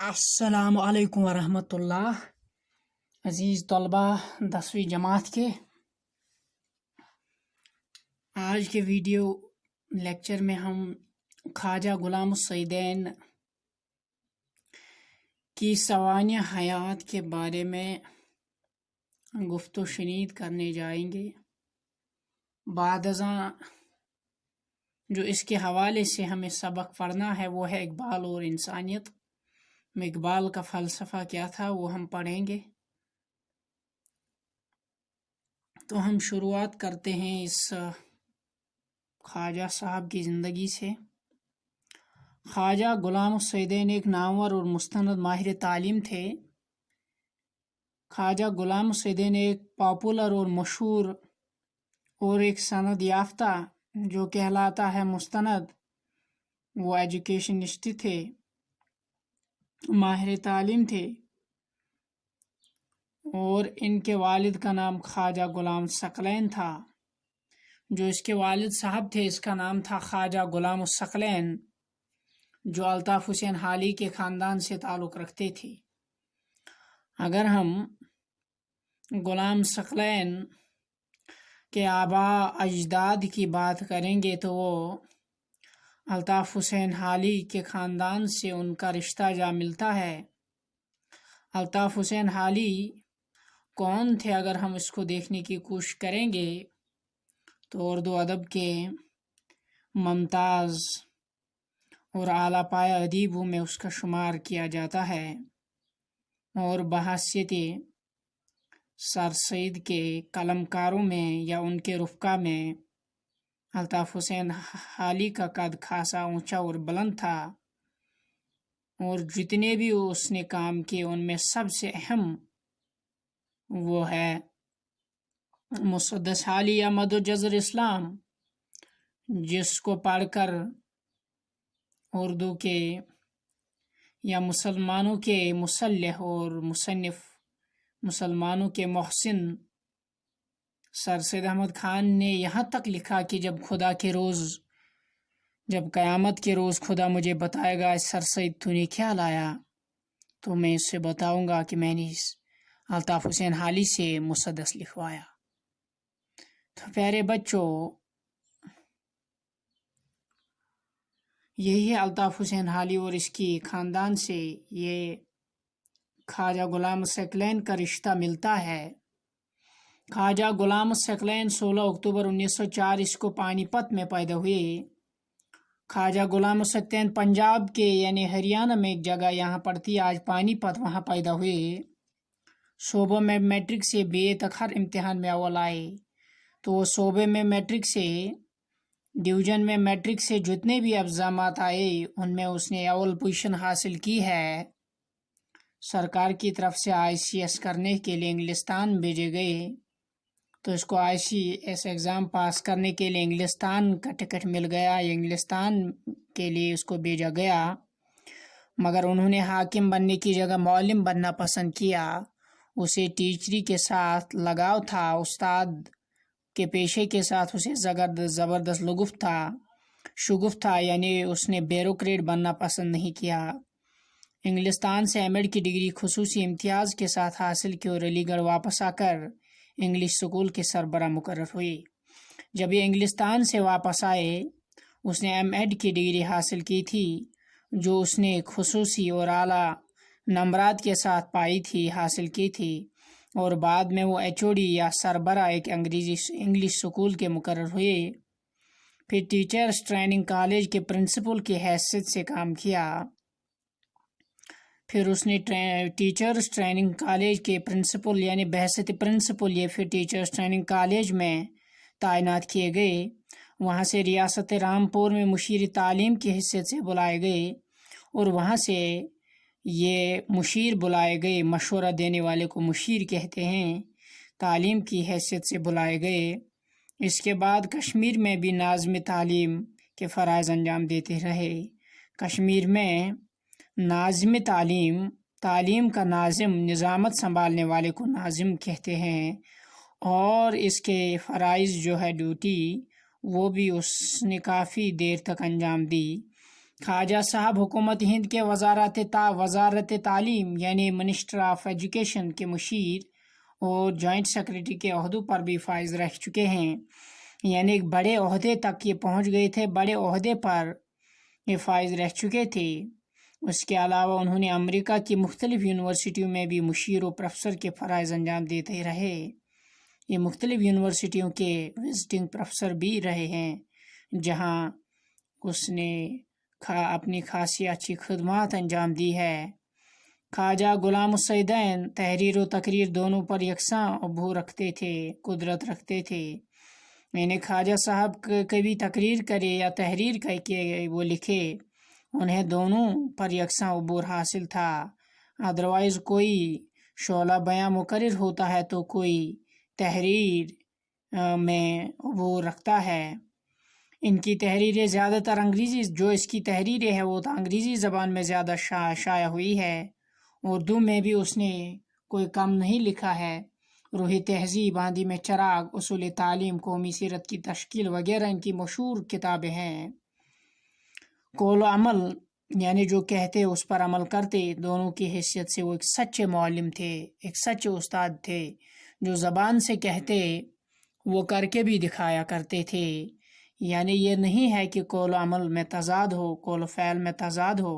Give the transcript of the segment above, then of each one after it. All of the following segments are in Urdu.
السلام علیکم ورحمۃ اللہ۔ عزیز طلبہ 10ویں جماعت کے، آج کے ویڈیو لیکچر میں ہم خواجہ غلام السیدین کی سوانح حیات کے بارے میں گفت و شنید کرنے جائیں گے۔ بعد ازاں جو اس کے حوالے سے ہمیں سبق پڑھنا ہے وہ ہے اقبال اور انسانیت۔ اقبال کا فلسفہ کیا تھا وہ ہم پڑھیں گے۔ تو ہم شروعات کرتے ہیں اس خواجہ صاحب کی زندگی سے۔ خواجہ غلام السیدین ایک نامور اور مستند ماہر تعلیم تھے۔ خواجہ غلام السیدین ایک پاپولر اور مشہور اور ایک سند یافتہ جو کہلاتا ہے مستند وہ ایجوکیشنسٹ تھے، ماہر تعلیم تھے، اور ان کے والد کا نام خواجہ غلام ثقلین تھا۔ جو اس کے والد صاحب تھے اس کا نام تھا خواجہ غلام الثقلین، جو الطاف حسین حالی کے خاندان سے تعلق رکھتے تھے۔ اگر ہم غلام ثقلین کے آباء اجداد کی بات کریں گے تو وہ الطاف حسین حالی کے خاندان سے ان کا رشتہ جا ملتا ہے۔ الطاف حسین حالی کون تھے اگر ہم اس کو دیکھنے کی کوشش کریں گے تو اردو ادب کے ممتاز اور اعلیٰ پایہ ادیبوں میں اس کا شمار کیا جاتا ہے، اور بحیثیت سر سید کے قلم کاروں میں یا ان کے رفقا میں الطاف حسین حالی کا قد خاصا اونچا اور بلند تھا، اور جتنے بھی اس نے کام کیے ان میں سب سے اہم وہ ہے مسدس حالی یا مد و جزر اسلام، جس کو پڑھ کر اردو کے یا مسلمانوں کے مصلح اور مصنف، مسلمانوں کے محسن سر سید احمد خان نے یہاں تک لکھا کہ جب قیامت کے روز خدا مجھے بتائے گا سر سید تو نے کیا لایا، تو میں اس سے بتاؤں گا کہ میں نے الطاف حسین حالی سے مسدس لکھوایا۔ تو پیارے بچوں، یہی ہے الطاف حسین حالی اور اس کی خاندان سے یہ خواجہ غلام ثقلین کا رشتہ ملتا ہے۔ خواجہ غلام ثقلین 16 اکتوبر 1904 کو پانی پت میں پیدا ہوئے۔ خواجہ غلام ثقلین پنجاب کے یعنی ہریانہ میں ایک جگہ یہاں پڑتی ہے آج پانی پت، وہاں پیدا ہوئے۔ صوبہ میں میٹرک سے BA تک ہر امتحان میں اول آئے۔ تو وہ صوبے میں میٹرک سے، ڈویژن میں میٹرک سے جتنے بھی اقدامات آئے ان میں اس نے اول پوزیشن حاصل کی ہے۔ سرکار کی طرف سے ICS کرنے کے لیے انگلستان بھیجے گئے، تو اس کو ICS ایگزام پاس کرنے کے لیے انگلستان کا ٹکٹ مل گیا، انگلستان کے لیے اس کو بھیجا گیا، مگر انہوں نے حاکم بننے کی جگہ معلم بننا پسند کیا۔ اسے ٹیچری کے ساتھ لگاؤ تھا، استاد کے پیشے کے ساتھ اسے زبردست شگفت تھا، یعنی اس نے بیوروکریٹ بننا پسند نہیں کیا۔ انگلستان سے MA کی ڈگری خصوصی امتیاز کے ساتھ حاصل کی اور علی گڑھ واپس آ کر انگلش سکول کے سربراہ مقرر ہوئی۔ جب یہ انگلستان سے واپس آئے اس نے MA کی ڈگری حاصل کی تھی، جو اس نے خصوصی اور اعلیٰ نمبرات کے ساتھ حاصل کی تھی، اور بعد میں وہ HOD یا سربراہ ایک انگلش سکول کے مقرر ہوئے۔ پھر ٹیچرز ٹریننگ کالج کے پرنسپل کی حیثیت سے کام کیا۔ پھر اس نے ٹیچرز ٹریننگ کالج کے پرنسپل یعنی بحیثیت پرنسپل یہ پھر ٹیچرز ٹریننگ کالج میں تعینات کیے گئے۔ وہاں سے ریاست رامپور میں مشیر تعلیم کی حیثیت سے بلائے گئے، اور وہاں سے یہ مشیر بلائے گئے، مشورہ دینے والے کو مشیر کہتے ہیں، تعلیم کی حیثیت سے بلائے گئے۔ اس کے بعد کشمیر میں بھی ناظم تعلیم کے فرائض انجام دیتے رہے۔ کشمیر میں ناظم تعلیم کا ناظم، نظامت سنبھالنے والے کو ناظم کہتے ہیں، اور اس کے فرائض جو ہے ڈیوٹی وہ بھی اس نے کافی دیر تک انجام دی۔ خواجہ صاحب حکومت ہند کے وزارت تعلیم یعنی منسٹر آف ایجوکیشن کے مشیر اور جوائنٹ سیکرٹری کے عہدوں پر بھی فائز رہ چکے ہیں، یعنی ایک بڑے عہدے تک یہ پہنچ گئے تھے، بڑے عہدے پر یہ فائز رہ چکے تھے۔ اس کے علاوہ انہوں نے امریکہ کی مختلف یونیورسٹیوں میں بھی مشیر و پروفیسر کے فرائض انجام دیتے رہے۔ یہ مختلف یونیورسٹیوں کے وزٹنگ پروفیسر بھی رہے ہیں، جہاں اس نے اپنی خاصی اچھی خدمات انجام دی ہے۔ خواجہ غلام السیدین تحریر و تقریر دونوں پر یکساں ابو رکھتے تھے، قدرت رکھتے تھے، یعنی خواجہ صاحب کبھی تقریر کرے یا تحریر کر کے وہ لکھے، انہیں دونوں پر یکساں عبور حاصل تھا۔ ادروائز کوئی شعلہ بیان مقرر ہوتا ہے تو کوئی تحریر میں عبور رکھتا ہے۔ ان کی تحریریں زیادہ تر انگریزی، جو اس کی تحریریں ہے وہ تو انگریزی زبان میں زیادہ شائع ہوئی ہے، اردو میں بھی اس نے کوئی کم نہیں لکھا ہے۔ روح تہذیب، آندھی میں چراغ، اصول تعلیم، قومی سیرت کی تشکیل وغیرہ ان کی مشہور کتابیں ہیں۔ قول و عمل یعنی جو کہتے اس پر عمل کرتے، دونوں کی حیثیت سے وہ ایک سچے معلم تھے، ایک سچے استاد تھے، جو زبان سے کہتے وہ کر کے بھی دکھایا کرتے تھے۔ یعنی یہ نہیں ہے کہ قول و عمل میں تضاد ہو، قول و فعل میں تضاد ہو۔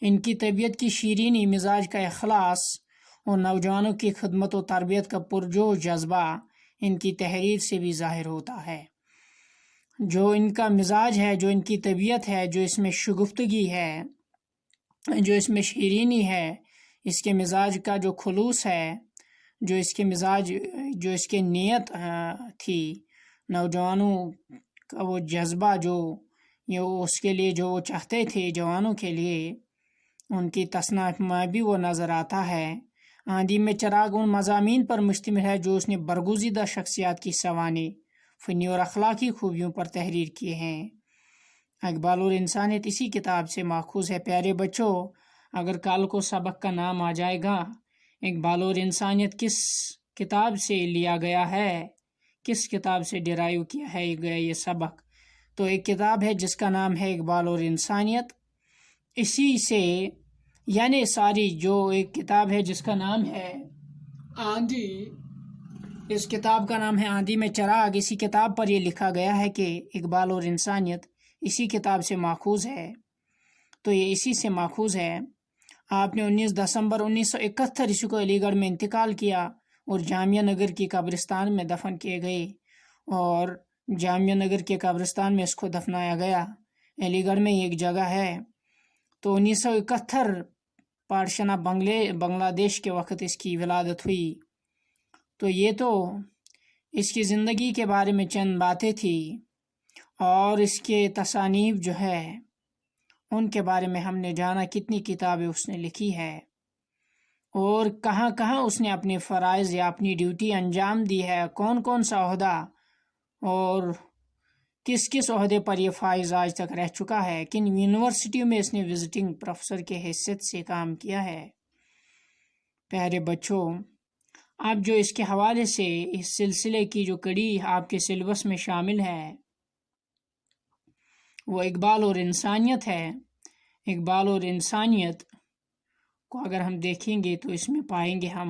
ان کی طبیعت کی شیرینی، مزاج کا اخلاص اور نوجوانوں کی خدمت و تربیت کا پرجوش جذبہ ان کی تحریر سے بھی ظاہر ہوتا ہے۔ جو ان کا مزاج ہے، جو ان کی طبیعت ہے، جو اس میں شگفتگی ہے، جو اس میں شیرینی ہے، اس کے مزاج کا جو خلوص ہے، جو اس کے مزاج، جو اس کے نیت تھی، نوجوانوں کا وہ جذبہ جو اس کے لیے جو وہ چاہتے تھے جوانوں کے لیے، ان کی تصنیف میں بھی وہ نظر آتا ہے۔ آندھی میں چراغ ان مضامین پر مشتمل ہے جو اس نے برگزیدہ شخصیات کی سوانح، فنی اور اخلاقی خوبیوں پر تحریر کیے ہیں۔ اقبال اور انسانیت اسی کتاب سے ماخوذ ہے۔ پیارے بچوں، اگر کل کو سبق کا نام آ جائے گا اقبال اور انسانیت کس کتاب سے لیا گیا ہے، کس کتاب سے ڈرائیو کیا ہے یہ سبق، تو ایک کتاب ہے جس کا نام ہے اقبال اور انسانیت۔ اسی سے یعنی ساری جو ایک کتاب ہے جس کا نام ہے آندھی، اس کتاب کا نام ہے آندھی میں چراغ، اسی کتاب پر یہ لکھا گیا ہے کہ اقبال اور انسانیت اسی کتاب سے ماخوذ ہے، تو یہ اسی سے ماخوذ ہے۔ آپ نے 19 دسمبر 1971 عیسوی کو علی گڑھ میں انتقال کیا اور جامعہ نگر کی قبرستان میں دفن کیے گئے، اور جامعہ نگر کے قبرستان میں اس کو دفنایا گیا۔ علی گڑھ میں ایک جگہ ہے۔ تو 1971 پاٹشنہ بنگلہ دیش کے وقت اس کی ولادت ہوئی۔ تو یہ تو اس کی زندگی کے بارے میں چند باتیں تھی، اور اس کے تصانیف جو ہے ان کے بارے میں ہم نے جانا، کتنی کتابیں اس نے لکھی ہے اور کہاں کہاں اس نے اپنے فرائض یا اپنی ڈیوٹی انجام دی ہے، کون کون سا عہدہ اور کس کس عہدے پر یہ فائز آج تک رہ چکا ہے، کن یونیورسٹیوں میں اس نے وزٹنگ پروفیسر کے حیثیت سے کام کیا ہے۔ پیارے بچوں، اب جو اس کے حوالے سے اس سلسلے کی جو کڑی آپ کے سلیبس میں شامل ہے وہ اقبال اور انسانیت ہے۔ اقبال اور انسانیت کو اگر ہم دیکھیں گے تو اس میں پائیں گے ہم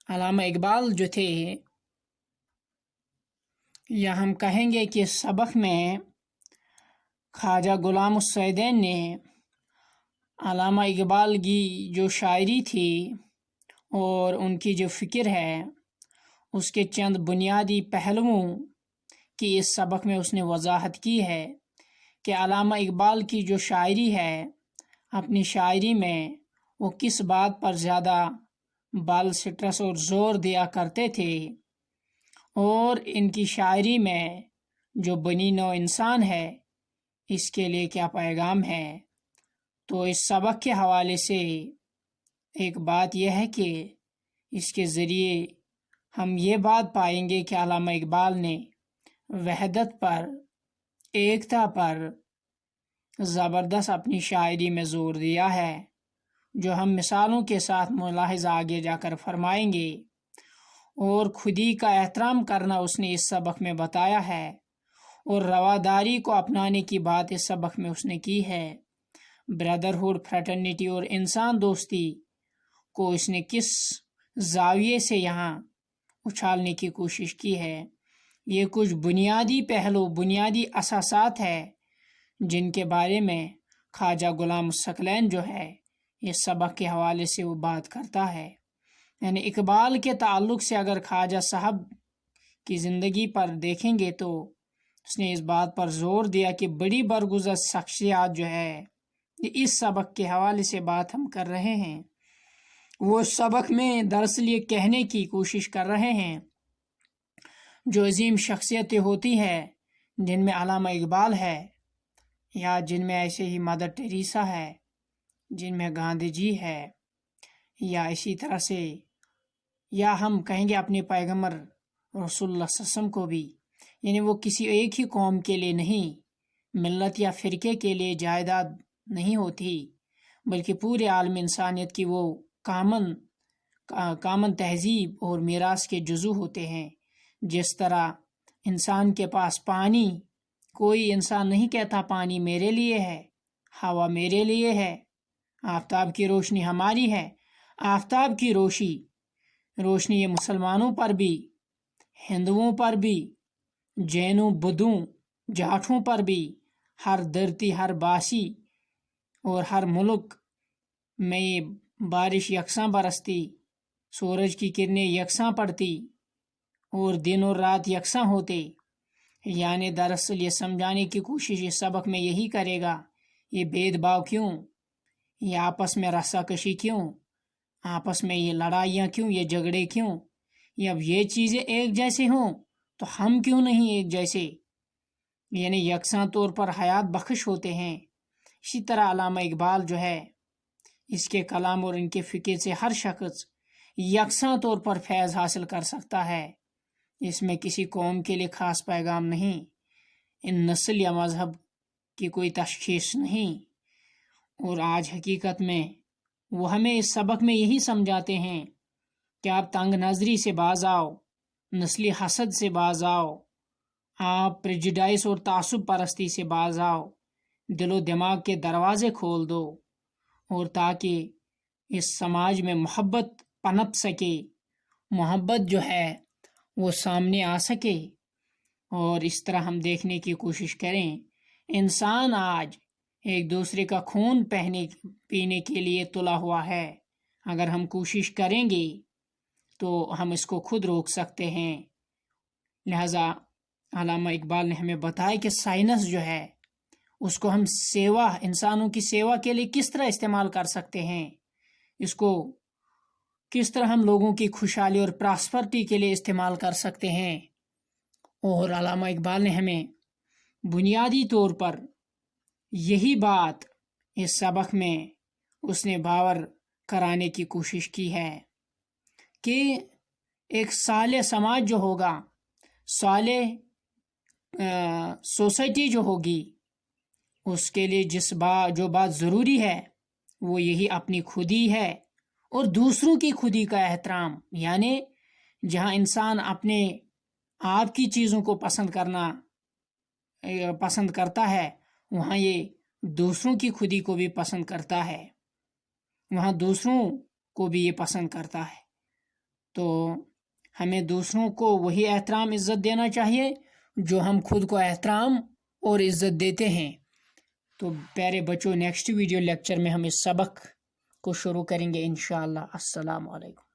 علامہ اقبال جو تھے، یا ہم کہیں گے کہ سبق میں خواجہ غلام السیدین نے علامہ اقبال کی جو شاعری تھی اور ان کی جو فکر ہے، اس کے چند بنیادی پہلوؤں کی اس سبق میں اس نے وضاحت کی ہے کہ علامہ اقبال کی جو شاعری ہے، اپنی شاعری میں وہ کس بات پر زیادہ بال سٹرس اور زور دیا کرتے تھے، اور ان کی شاعری میں جو بنی نوع انسان ہے اس کے لیے کیا پیغام ہے۔ تو اس سبق کے حوالے سے ایک بات یہ ہے کہ اس کے ذریعے ہم یہ بات پائیں گے کہ علامہ اقبال نے وحدت پر، ایکتا پر زبردست اپنی شاعری میں زور دیا ہے، جو ہم مثالوں کے ساتھ ملاحظہ آگے جا کر فرمائیں گے۔ اور خودی کا احترام کرنا اس نے اس سبق میں بتایا ہے، اور رواداری کو اپنانے کی بات اس سبق میں اس نے کی ہے۔ بردرہوڈ، فریٹرنیٹی اور انسان دوستی کو اس نے کس زاویے سے یہاں اچھالنے کی کوشش کی ہے۔ یہ کچھ بنیادی پہلو، بنیادی اساسات ہے جن کے بارے میں خواجہ غلام ثقلین جو ہے اس سبق کے حوالے سے وہ بات کرتا ہے۔ یعنی اقبال کے تعلق سے اگر خواجہ صاحب کی زندگی پر دیکھیں گے تو اس نے اس بات پر زور دیا کہ بڑی برگزر شخصیات جو ہے اس سبق کے حوالے سے بات ہم کر رہے ہیں، وہ سبق میں دراصل یہ کہنے کی کوشش کر رہے ہیں جو عظیم شخصیتیں ہوتی ہیں جن میں علامہ اقبال ہے، یا جن میں ایسے ہی مدر ٹریسا ہے، جن میں گاندھی جی ہے، یا اسی طرح سے یا ہم کہیں گے اپنے پیغمبر رسول اللہ صلی اللہ علیہ وسلم کو بھی، یعنی وہ کسی ایک ہی قوم کے لیے نہیں، ملت یا فرقے کے لیے جائیداد نہیں ہوتی، بلکہ پورے عالم انسانیت کی وہ کامن تہذیب اور میراث کے جزو ہوتے ہیں۔ جس طرح انسان کے پاس پانی، کوئی انسان نہیں کہتا پانی میرے لیے ہے، ہوا میرے لیے ہے، آفتاب کی روشنی ہماری ہے۔ آفتاب کی روشنی یہ مسلمانوں پر بھی، ہندوؤں پر بھی، جینوں، بدھوں، جاٹھوں پر بھی، ہر دھرتی، ہر باسی اور ہر ملک میں یہ بارش یکساں برستی، سورج کی کرنیں یکساں پڑتی اور دن اور رات یکساں ہوتے۔ یعنی دراصل یہ سمجھانے کی کوشش اس سبق میں یہی کرے گا، یہ بھید بھاؤ کیوں، یہ آپس میں رسا کشی کیوں، آپس میں یہ لڑائیاں کیوں، یہ جھگڑے کیوں، اب یہ چیزیں ایک جیسے ہوں تو ہم کیوں نہیں ایک جیسے، یعنی یکساں طور پر حیات بخش ہوتے ہیں۔ اسی طرح علامہ اقبال جو ہے اس کے کلام اور ان کے فکر سے ہر شخص یکساں طور پر فیض حاصل کر سکتا ہے۔ اس میں کسی قوم کے لیے خاص پیغام نہیں، ان نسل یا مذہب کی کوئی تشخیص نہیں۔ اور آج حقیقت میں وہ ہمیں اس سبق میں یہی سمجھاتے ہیں کہ آپ تنگ نظری سے باز آؤ، نسلی حسد سے باز آؤ، آپ پریجوڈائس اور تعصب پرستی سے باز آؤ، دل و دماغ کے دروازے کھول دو، اور تاکہ اس سماج میں محبت پنپ سکے، محبت جو ہے وہ سامنے آ سکے۔ اور اس طرح ہم دیکھنے کی کوشش کریں، انسان آج ایک دوسرے کا خون پینے کے لیے تلا ہوا ہے۔ اگر ہم کوشش کریں گے تو ہم اس کو خود روک سکتے ہیں۔ لہذا علامہ اقبال نے ہمیں بتایا کہ سائنس جو ہے اس کو ہم انسانوں کی سیوا کے لیے کس طرح استعمال کر سکتے ہیں، اس کو کس طرح ہم لوگوں کی خوشحالی اور پراسپرٹی کے لیے استعمال کر سکتے ہیں۔ اور علامہ اقبال نے ہمیں بنیادی طور پر یہی بات اس سبق میں اس نے باور کرانے کی کوشش کی ہے کہ ایک صالح سماج جو ہوگا، صالح سوسائٹی جو ہوگی، اس کے لیے جو بات ضروری ہے وہ یہی اپنی خودی ہے اور دوسروں کی خودی کا احترام۔ یعنی جہاں انسان اپنے آپ کی چیزوں کو پسند کرتا ہے، وہاں یہ دوسروں کی خودی کو بھی پسند کرتا ہے، وہاں دوسروں کو بھی یہ پسند کرتا ہے۔ تو ہمیں دوسروں کو وہی احترام عزت دینا چاہیے جو ہم خود کو احترام اور عزت دیتے ہیں۔ تو پیارے بچوں، نیکسٹ ویڈیو لیکچر میں ہم اس سبق کو شروع کریں گے انشاءاللہ۔ السلام علیکم۔